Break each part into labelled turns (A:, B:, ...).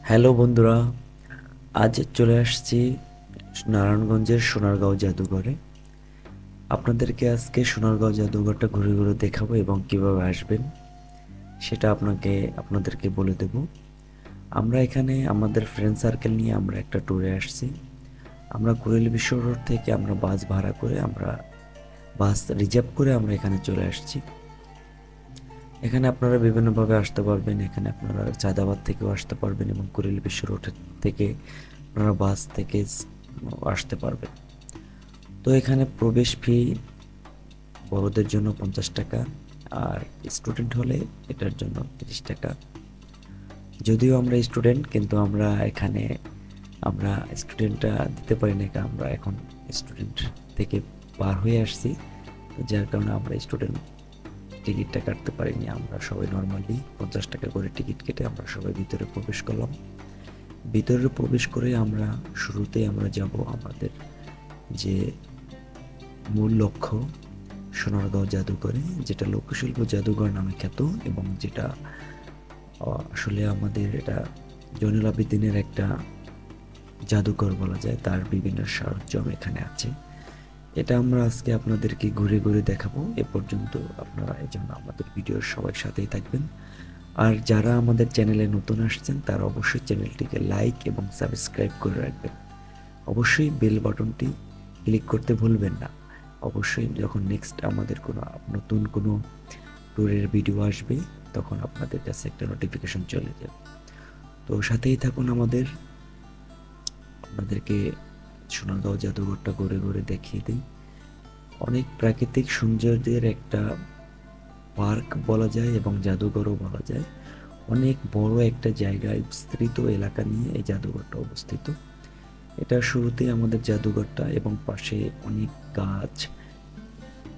A: Hello বন্ধুরা, আজ চলে আসছি নারায়ণগঞ্জের সোনারগাঁও জাদুঘরে। আপনাদেরকে আজকে সোনারগাঁও জাদুঘরটা ঘুরে ঘুরে দেখাবো এবং কিভাবে আসবেন সেটা আপনাদেরকে বলে দেব। আমরা এখানে আমাদের ফ্রেন্ড সার্কেল নিয়ে আমরা একটা ট্যুরে আসছি। আমরা কুড়িল বিশ্ব রোড থেকে আমরা বাস ভাড়া করে বাস রিজার্ভ করে আমরা এখানে চলে আসছি। এখানে আপনারা বিভিন্নভাবে আসতে পারবেন। এখানে আপনারা চাঁদাবাদ থেকেও আসতে পারবেন এবং কুড়িল বিশ্ব রোড থেকে আপনারা বাস থেকে আসতে পারবেন। তো এখানে প্রবেশ ফি বড়দের জন্য 50 টাকা, আর স্টুডেন্ট হলে এটার জন্য 30 টাকা। যদিও আমরা স্টুডেন্ট, কিন্তু আমরা স্টুডেন্টটা দিতে পারি না, কারণ আমরা এখন স্টুডেন্ট থেকে পার হয়ে আসছি। তো যার কারণে আমরা স্টুডেন্ট টিকিটটা কাটতে পারিনি। আমরা সবাই নর্মালি 50 টাকা করে টিকিট কেটে আমরা সবাই ভিতরে প্রবেশ করলাম। ভিতরে প্রবেশ করে আমরা শুরুতেই আমরা যাব আমাদের যে মূল লক্ষ্য, সোনারগাঁও জাদুঘরে, যেটা লোকশিল্প জাদুঘর নামে খ্যাত এবং যেটা আসলে আমাদের এটা জয়নুল আবেদিনের একটা জাদুঘর বলা যায়। তার বিভিন্ন সরঞ্জাম এখানে আছে। এটা আমরা আজকে আপনাদেরকে ঘুরে ঘুরে দেখাবো। এ পর্যন্ত আপনারা এই জন্য আমাদের ভিডিওর সবাই সাথেই থাকবেন। আর যারা আমাদের চ্যানেলে নতুন আসছেন তারা অবশ্যই চ্যানেলটিকে লাইক এবং সাবস্ক্রাইব করে রাখবেন। অবশ্যই বেল বাটনটি ক্লিক করতে ভুলবেন না। অবশ্যই যখন নেক্সট আমাদের নতুন কোনো ট্যুরের ভিডিও আসবে তখন আপনাদের কাছে একটা নোটিফিকেশন চলে যাবে। তো সাথেই থাকুন আমাদের। আপনাদেরকে সোনারগাঁও জাদুঘরটা ঘুরে ঘুরে দেখিয়ে দিই। অনেক প্রাকৃতিক সৌন্দর্যের একটা পার্ক বলা যায় এবং জাদুঘরও বলা যায়। অনেক বড় একটা জায়গায় বিস্তৃত এলাকা নিয়ে এই জাদুঘরটা অবস্থিত। এটা শুরুতেই আমাদের জাদুঘরটা এবং পাশে অনেক গাছ,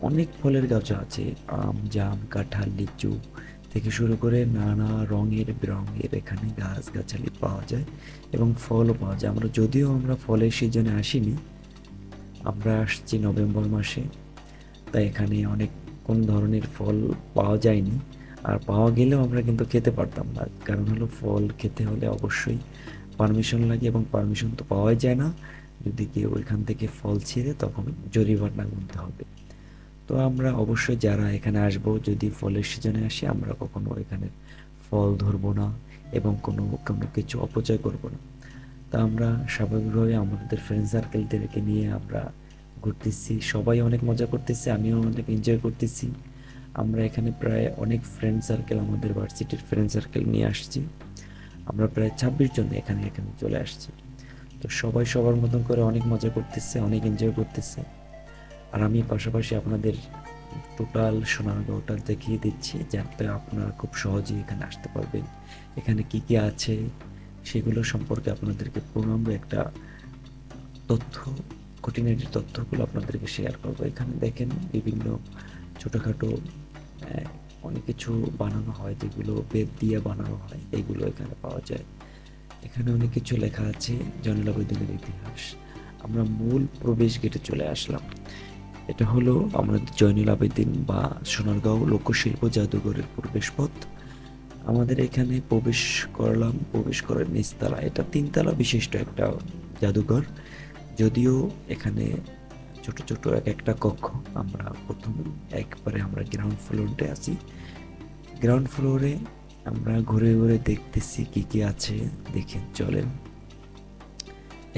A: অনেক ফলের গাছও আছে। আম, জাম, কাঁঠাল, লিচু থেকে শুরু করে নানা রঙের বেরঙের এখানে গাছগাছালি পাওয়া যায় এবং ফলও পাওয়া যায়। যদিও আমরা ফলের সিজনে আসিনি, আমরা আসছি নভেম্বর মাসে, তাই এখানে অনেক কোন ধরনের ফল পাওয়া যায়নি। আর পাওয়া গেলেও আমরা কিন্তু খেতে পারতাম না, কারণ হলো ফল খেতে হলে অবশ্যই পারমিশন লাগে এবং পারমিশন তো পাওয়াই যায় না। যদি কেউ এখান থেকে ফল ছিঁড়ে তখন জরিমানা গুনতে হবে। তো আমরা অবশ্যই যারা এখানে আসবো, যদি ফলের সিজনে আসি, আমরা কখনো এখানে ফল ধরবো না এবং কোনো কোনো কিছু অপচয় করব না। তা আমরা স্বাভাবিকভাবে আমাদের ফ্রেন্ড সার্কেলদেরকে নিয়ে আমরা ঘুরতেছি, সবাই অনেক মজা করতেছে, আমিও অনেক এনজয় করতেছি। আমরা এখানে প্রায় অনেক ফ্রেন্ড সার্কেল, আমাদের ভার্সিটির ফ্রেন্ড সার্কেল নিয়ে আসছি। আমরা প্রায় 26 জন এখানে এখানে চলে আসছি। তো সবাই সবার মতন করে অনেক মজা করতেছে, অনেক এনজয় করতেছে। আর আমি পাশাপাশি আপনাদের টোটাল সোনারগাঁওটা দেখিয়ে দিচ্ছি, যাতে আপনারা খুব সহজেই এখানে আসতে পারবেন। এখানে কি কি আছে সেগুলো সম্পর্কে আপনাদেরকে পূর্ণাঙ্গ একটা তথ্য, খুঁটিনাটি তথ্যগুলো আপনাদেরকে শেয়ার করবো। এখানে দেখেন বিভিন্ন ছোটোখাটো অনেক কিছু বানানো হয়, যেগুলো বেত দিয়ে বানানো হয়, এগুলো এখানে পাওয়া যায়। এখানে অনেক কিছু লেখা আছে জয়নুল আবেদিনের ইতিহাস। আমরা মূল প্রবেশ গেটে চলে আসলাম। এটা হলো আমাদের জয়নুল আবেদিন বা সোনারগাঁও লোকশিল্প জাদুঘরের প্রবেশ পথ। আমাদের এখানে প্রবেশ করলাম, প্রবেশ করার নিচতলা, এটা 3 তলা বিশিষ্ট একটা জাদুঘর। যদিও এখানে ছোট ছোট এক একটা কক্ষ। আমরা গ্রাউন্ড ফ্লোরে আছি। গ্রাউন্ড ফ্লোরে আমরা ঘুরে ঘুরে দেখতেছি কি কি আছে, দেখে চলেন।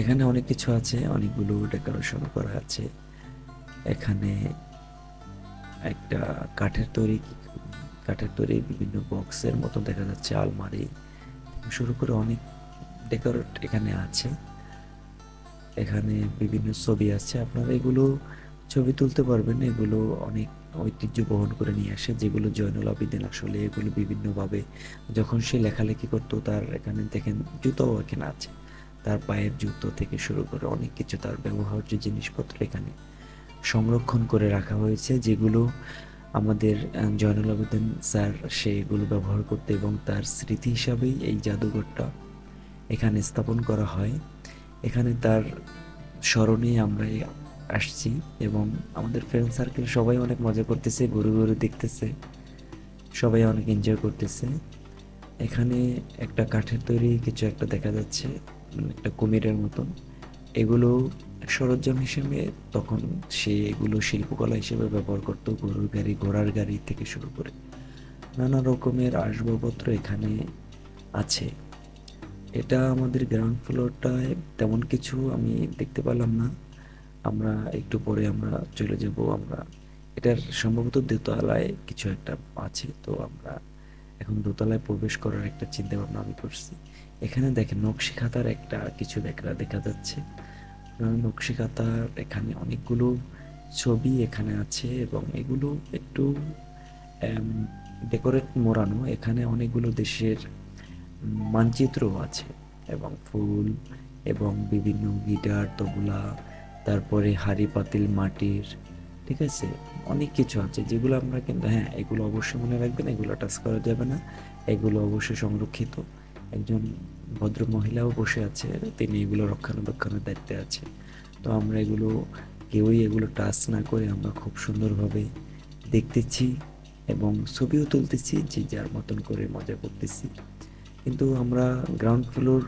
A: এখানে অনেক কিছু আছে, অনেকগুলো ডেকোরেশন করা আছে। এখানে একটা কাঠের তৈরি বিভিন্ন বক্সের মতো দেখা যাচ্ছে, আলমারি থেকে শুরু করে অনেক ডেকোরেট এখানে আছে। এখানে বিভিন্ন ছবি আছে, আপনারা এগুলো ছবি তুলতে পারবেন। এগুলো অনেক ঐতিহ্য বহন করে নিয়ে আসে, যেগুলো জয়নুল আবেদিন আসলে এগুলো বিভিন্নভাবে যখন সে লেখালেখি করতো, তার এখানে দেখেন জুতোও এখানে আছে। তার পায়ের জুতো থেকে শুরু করে অনেক কিছু, তার ব্যবহার্য জিনিসপত্র এখানে সংরক্ষণ করে রাখা হয়েছে, যেগুলো আমাদের জয়নুল আবেদিন স্যার সেগুলো ব্যবহার করতে এবং তার স্মৃতি হিসাবেই এই জাদুঘরটা এখানে স্থাপন করা হয়। এখানে তার স্মরণে আমরা আসছি এবং আমাদের ফ্রেন্ড সার্কেল সবাই অনেক মজা করতেছে, ঘুরে ঘুরে দেখতেছে, সবাই অনেক এনজয় করতেছে। এখানে একটা কাঠের তৈরি কিছু একটা দেখা যাচ্ছে, একটা কুমিরের মতন। এগুলো সরঞ্জাম হিসেবে তখন সে এগুলো শিল্পকলা হিসেবে ব্যবহার করতো। গরুর গাড়ি, ঘোড়ার গাড়ি থেকে শুরু করে নানা রকমের আসবাবপত্র এখানে আছে। এটা আমাদের গ্রাউন্ড ফ্লোরটায় তেমন কিছু আমি দেখতে পেলাম না। আমরা একটু পরে আমরা চলে যাব। আমরা এটার সম্ভবত দোতলায় কিছু একটা আছে, তো আমরা এখন দোতলায় প্রবেশ করার একটা চিন্তা ভাবনা আমি করছি। এখানে দেখেন নকশি খাতার একটা কিছু দেখা যাচ্ছে। নকশি খাতার এখানে অনেকগুলো ছবি এখানে আছে এবং এগুলো একটু ডেকোরেট মোড়ানো। এখানে অনেকগুলো দেশের মানচিত্রও আছে এবং ফুল এবং বিভিন্ন গিটার, তবলা, তারপরে হাঁড়ি পাতিল মাটির, ঠিক আছে? অনেক কিছু আছে যেগুলো আমরা কিন্তু, হ্যাঁ, এগুলো অবশ্যই মনে রাখবেন, এগুলো টাচ করা যাবে না। এগুলো অবশ্যই সংরক্ষিত। একজন ভদ্র মহিলাও বসে আছে, তিনি এগুলো রক্ষণাবেক্ষণের দায়িত্বে আছে। তো আমরা এগুলো কেউই এগুলো টাচ না করে আমরা খুব সুন্দরভাবে দেখতেছি এবং ছবিও তুলতেছি, যে যার মতন করে মজা করতেছি। কিন্তু আমরা গ্রাউন্ড ফ্লোর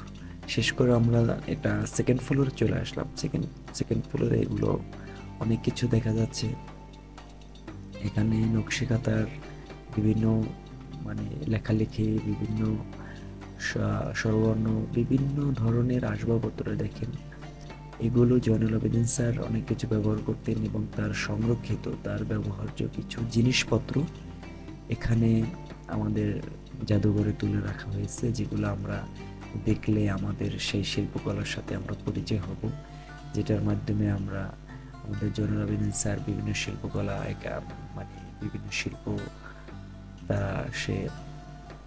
A: শেষ করে আমরা এটা সেকেন্ড ফ্লোরে চলে আসলাম। সেকেন্ড ফ্লোরে এগুলো অনেক কিছু দেখা যাচ্ছে। এখানে নকশিকাঁথার বিভিন্ন মানে লেখালেখি, বিভিন্ন স্বরবর্ণ, বিভিন্ন ধরনের আসবাবপত্র দেখেন। এগুলো জয়নুল আবেদিন স্যার অনেক কিছু ব্যবহার করতেন এবং তার সংরক্ষিত, তার ব্যবহার্য কিছু জিনিসপত্র এখানে আমাদের জাদুঘরে তুলে রাখা হয়েছে, যেগুলো আমরা দেখলে আমাদের সেই শিল্পকলার সাথে আমরা পরিচয় হব, যেটার মাধ্যমে আমরা আমাদের জয়নুল আবেদিন স্যার বিভিন্ন শিল্পকলা মানে বিভিন্ন শিল্প তা সে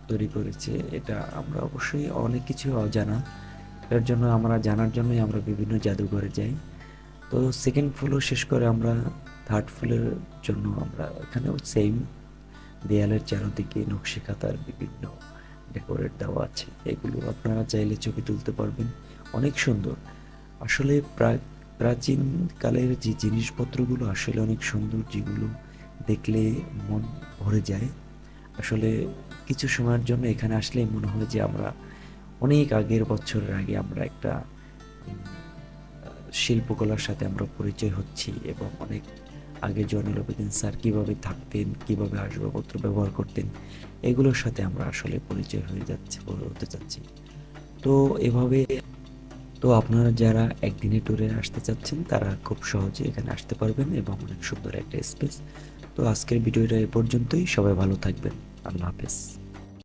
A: তৈরি করেছে। এটা আমরা অবশ্যই অনেক কিছু অজানা, এর জন্য আমরা জানার জন্যই আমরা বিভিন্ন জাদুঘরে যাই। তো সেকেন্ড ফ্লোর শেষ করে আমরা থার্ড ফ্লোরের জন্য আমরা এখানেও সেম দেয়ালের চারদিকে নকশিকাঁথার বিভিন্ন ডেকোরেট দেওয়া আছে। এগুলো আপনারা চাইলে ছবি তুলতে পারবেন, অনেক সুন্দর। আসলে প্রাচীন কালের যে জিনিসপত্রগুলো আসলে অনেক সুন্দর, যেগুলো দেখলে মন ভরে যায়। আসলে কিছু সময়ের জন্য এখানে আসলেই মনে হয় যে আমরা অনেক আগের বছরের আগে আমরা একটা শিল্পকলার সাথে আমরা পরিচয় হচ্ছি এবং অনেক আগে জয়নুল আবেদিন স্যার কীভাবে থাকতেন, কীভাবে আসবাবপত্র ব্যবহার করতেন, এগুলোর সাথে আমরা আসলে পরিচয় হতে চাচ্ছি। তো এভাবে, তো আপনারা যারা একদিনে ট্যুরে আসতে চাচ্ছেন তারা খুব সহজে এখানে আসতে পারবেন এবং অনেক সুন্দর একটা স্পেস। তো আজকের ভিডিওটা এ পর্যন্তই। সবাই ভালো থাকবেন। আল্লাহ হাফেজ।